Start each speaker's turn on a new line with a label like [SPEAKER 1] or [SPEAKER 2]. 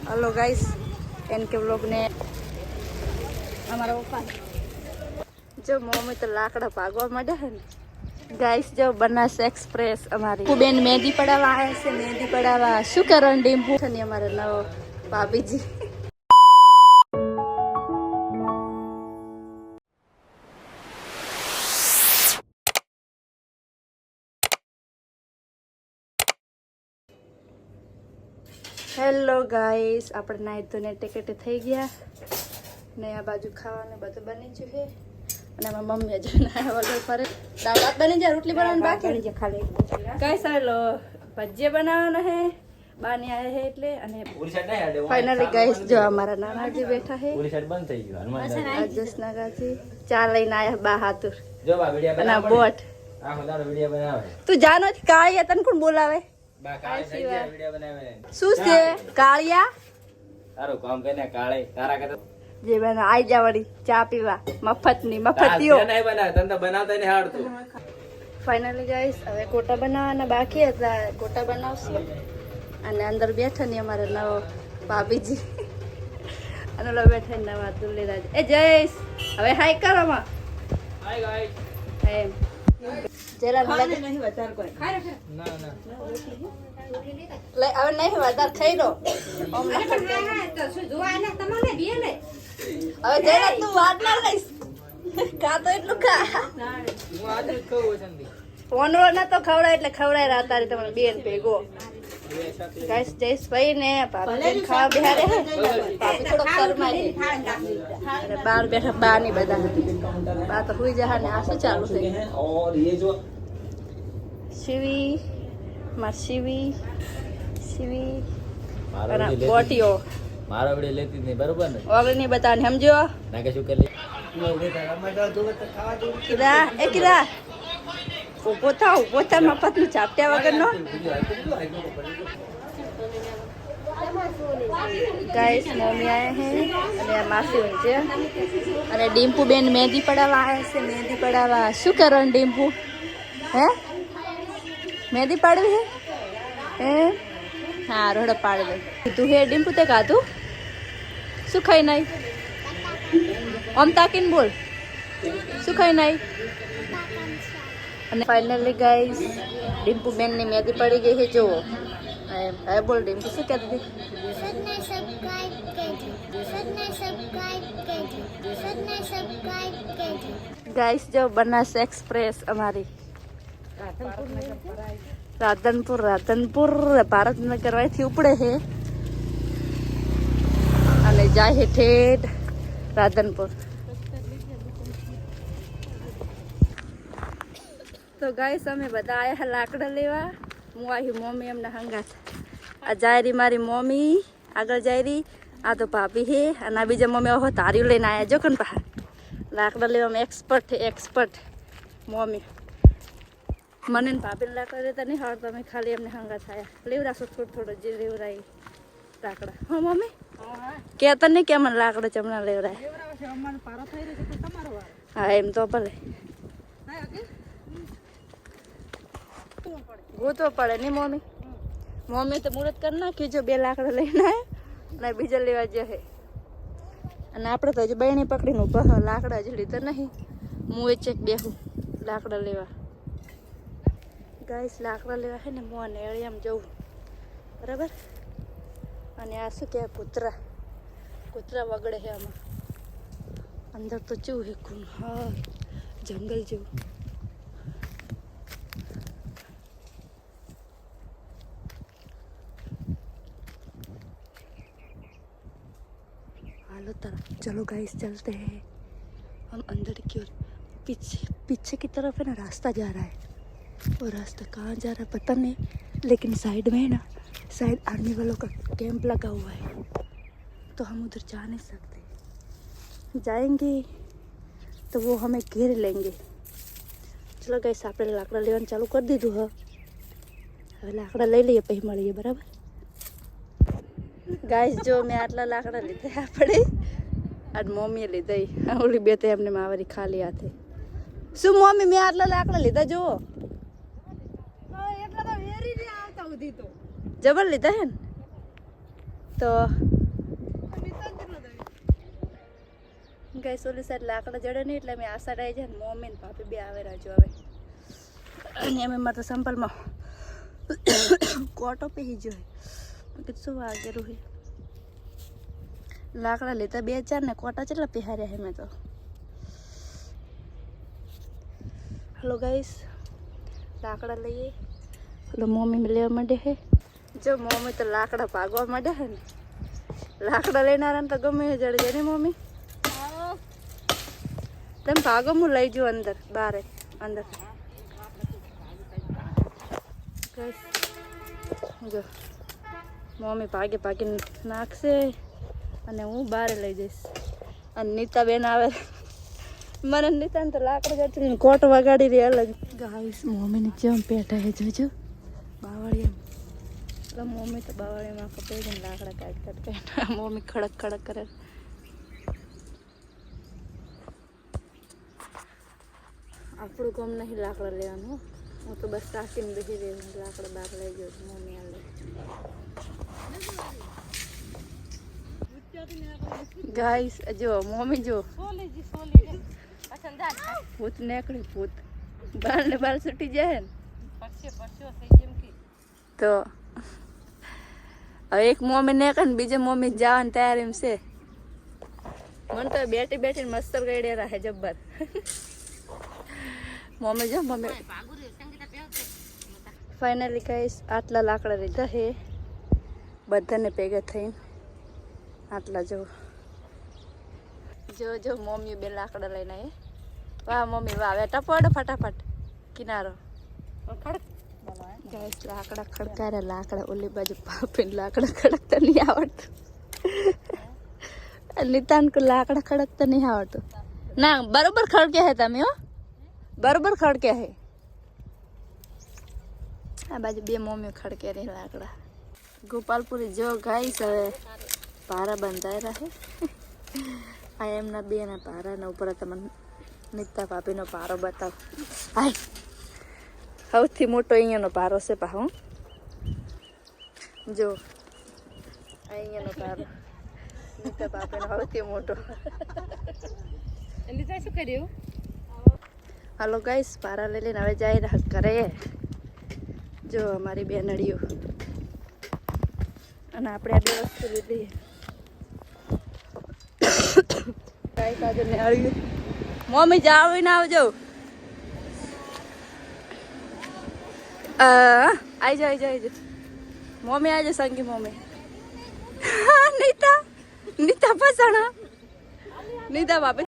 [SPEAKER 1] hello guys इनके vlog ने हमारा ऊपर जो मम्मी तो लाकड़ा भागवा मडे है गाइस जो बनास एक्सप्रेस हमारी बेन मेहंदी पड़ावा आए से मेहंदी पड़ावा शू करण डीम्पू ने हमारा नव भाभी जी हेलो गाइस આપણે નાઈ ધોઈને ટિકિટ થઈ ગયા ને આ બાજુ ખાવાનું બધું બની ગયું છે અને મારી મમ્મી હજુ ના વગર ફરે દાળ ભાત બની જાય રોટલી બનાવવાની બાકી છે ખાલી ગાઈસ હાલો ભજીયા બનાવવાના છે બાની આયા છે એટલે અને ફાઇનલી ગાઈસ જો અમારા નાનાજી બેઠા છે
[SPEAKER 2] પૂરી સાઈડ બંધ થઈ ગયું હનુમાન
[SPEAKER 1] રાજેશ નાગાજી ચા લઈને આયા બહાદુર
[SPEAKER 2] જો બા વિડિયો
[SPEAKER 1] અને
[SPEAKER 2] બનાવે
[SPEAKER 1] બોટ
[SPEAKER 2] આ હોદારો વિડિયો બનાવે
[SPEAKER 1] તું જાનો જ કાળિયા તને કોણ બોલાવે
[SPEAKER 2] બા કાળે થઈ ગયા વિડિયો બનાવે
[SPEAKER 1] શું છે કાળિયા
[SPEAKER 2] તારું કામ કરીને કાળે તારા કરતા
[SPEAKER 1] જે બના આઈ જાવડી ચા પીવા મફતની મફતિયો
[SPEAKER 2] નહીં બનાવે તને તો બનાવતા નહીં આવડતું
[SPEAKER 1] ફાઇનલી ગાઈસ હવે કોટા બનાવવાના બાકી હતા કોટા બનાવશું અને અંદર બેઠા ને અમારા નવો ભાભીજી અને લો બેઠા નવા દુલ્લીરાજ એ જયેશ હવે હાય કરો માં
[SPEAKER 2] હાય ગાઈસ
[SPEAKER 1] એમ જેલા નહીં વધાર કોઈ
[SPEAKER 2] ના ના
[SPEAKER 1] લે હવે નહીં વધાર ખાઈ રો ઓમ
[SPEAKER 3] તો શું જોવા ને તમને બે ને
[SPEAKER 1] હવે જેલા તું વાત ના લઈશ કા તો એટલું ખા
[SPEAKER 2] હું આજ જ ખાઉં સંદી
[SPEAKER 1] ફોનરો ના તો ખવડાય એટલે ખવડાય રાત તારી તમારે બેન ભેગો ગાઈસ જયેશભાઈ ને ભાભી ખાવા બિહારે હે ભાભી થોડો શરમાય અને બાર બેઠા બા ની બધા બા તો હુઈ જહા ને આ શું ચાલુ છે
[SPEAKER 2] और ये जो
[SPEAKER 1] શિવી માર શિવી શિવી
[SPEAKER 2] મારો
[SPEAKER 1] અને
[SPEAKER 2] વિડિયો
[SPEAKER 1] બોટીઓ
[SPEAKER 2] મારો વિડિયો લેતી જ નહીં બરોબર ને
[SPEAKER 1] ઓગળની બતાને સમજો
[SPEAKER 2] ના કે શું કરી
[SPEAKER 1] કીધા એ કીધા ઉભો થા મફત નું ચાપટ્યા વગર નો ગાઈસ મમ્મી આયા હે અને માસી હોય છે અને ડીમ્પુ બેન મહેંદી પડાવવા આયા છે મહેંદી પડાવવા શું કરવાનું ડીમ્પુ હે મહેંદી પાડવી હે હા રોડ પાડી દે કીધું હે ડીમ્પુ તે કાધું શું ખાઈ નાઈ આમ તાકીને બોલ શું ખાઈ નાઈ અને ફાઇનલી ગાઈસ ડીમ્પુ બેન ની મહેંદી પડી ગઈ છે જુઓ હવે બોલ ડીમ્પુ શું કહેતી ગાઈસ જો બનાસ એક્સપ્રેસ અમારી રાધનપુર ભારતનગર વાયથી ઉપડે છે અને જાય છે ઠેઠ રાધનપુર તો ગાઈસ અમે બધા આયા લાકડા લેવા હું આવી મમ્મી એમને હંગાત આ જાયરી મારી મમ્મી આગળ જાયરી આ તો ભાભી હે અને આ બીજા મમ્મી ઓહો તારીઓ લઈને આવ્યા જો કન પા લાકડા લેવામાં એક્સપર્ટ છે એક્સપર્ટ મમ્મી મને ને ભાભીને લાકડા લેતા નહીં હાડ તમે ખાલી એમને હંગા થયા લેવરાશો થોડો જે લેવરાય લાકડા હા મમ્મી કહેતા નહીં કે મને લાકડા ચમણા લેવરાય હા એમ તો ભલે ગોતવો પડે નહીં મમ્મી મમ્મી તો મુહૂર્ત કરી નાખ્યું જો 2 લાકડા લઈને આવ્યા અને બીજા લેવા જશે અને આપણે તો હજુ બહેણી પકડીને ઉભા લાકડા જ લીધા નહીં હું એ ચેક બેહું લાકડા લેવા ગાઈસ લાકડા લેવા છે ને હું નેળિયામાં જવું બરાબર અને આ શું કહેવાય કૂતરા વગડે છે આમાં અંદર તો ચેવું છે હા જંગલ જેવું चलो गाइस चलते हैं हम अंदर की ओर पीछे की तरफ है ना रास्ता जा रहा है और रास्ता कहाँ जा रहा है पता नहीं लेकिन साइड में है ना शायद आर्मी वालों का कैंप लगा हुआ है तो हम उधर जा नहीं सकते जाएंगे तो वो हमें घेर लेंगे चलो गाइस આપણે લાકડા લેવાનું ચાલુ કરી દીધું હવે લાકડા લઈ લઈએ પછી મળીએ બરાબર ગાઈસ જો મેં આટલા લાકડા લીધા આપણે આજ મમ્મીએ લીધા ઓલી બે તો એમને માવરી ખાલી હાથે શું મમ્મી મેં આટલા લાકડા લીધા જુઓ જબર લીધા હે ને તો ગાઈસ ઓલી સાઈડ લાકડા જડે નહીં એટલે અમે આ સાઈડ આવી જાય ને મમ્મી ને ભાભી બે આવે રાજો હવે અને અમે મારે સંપલમાં કોટો પહેરી જોઈ કીધું શું વાગે રૂહી લાકડા લેતા 2-4 ને કોટા કેટલા પહેર્યા હે મેં તો હલો ગાઈસ લાકડા લઈએ હલો મમ્મી લેવા માંડે હે જો મમ્મી તો લાકડા ભાગવા માંડ્યા હે ને લાકડા લેનારા તો ગમે જડે જાય ને મમ્મી તમે ભાગો હું લઈ જાઉં અંદર બારે અંદર જો મમ્મી ભાગે ભાગીને નાખશે અને હું બહાર લઈ જઈશ અને નીતા બેન આવે મને નીતાને તો લાકડા જતી કોટ વગાડી રહી અલગ ગાઈસ મમ્મીની જેમ પેટા હે જોજો બાવળિયા મમ્મી તો બાવળિયામાં કપે જઈને લાકડા કાઢતા મમ્મી ખડક ખડક કરે આપણું કામ નહીં લાકડા લેવાનું હું તો બસ સાકીને બેસી રહી લાકડા બહાર લઈ જાઉં મમ્મી આ ગાઈસ જો મમ્મી જો ભૂત નીકળ્યું ભૂત બાર ને બાર છૂટી જાય ને તો હવે એક મમ્મી નીકળે ને બીજે મમ્મી જવાની તૈયારી છે મને તો બેઠી બેઠી મસ્તર ગઈ રહે જબ્બર મમ્મી જો મમ્મી ફાઇનલી ગાઈસ આટલા લાકડા લીધા હે બધાને ભેગા થઈને આટલા જો જો જો મમ્મી બે લાકડા લઈને આવી વાહ મમ્મી વાહ બેટા પડો ફટાફટ કિનારો ગાઈસ લાકડા ખડકારે લાકડા ઓલી બાજુ પાપીને લાકડા ખડકતા નહીં આવડતું નિતાન કો લાકડા ખડકતા નહીં આવડતું ના બરોબર ખડકે હે તમે હો બરોબર ખડકે હે આ બાજુ બે મમ્મી ખડકે રહે લાકડા ગોપાલપુરી જો ગાઈસ હવે પારા બંધાઈ રહે આ એમના બે ના પારા ને ઉપર તમને નીતા ભાભીનો પારો બતાવ હાય સૌથી મોટો અહીંયાનો પારો છે પાહો જો અહીંયાનો પારો નીતા ભાભીનો સૌથી મોટો શું કર્યું હાલો ગાઈસ પારા લઈ લઈને હવે જાય રહ્યા કરે જો અમારી બેનડીઓ અને આપણે આ બે વસ્તુ લીધી ગાઈસ આજે નેળી મમ્મી જાવ ને આવજો આઈ જાઓ મમ્મી આજે સંગી મમ્મી નીતા નીતા પસણા નીતા બાપે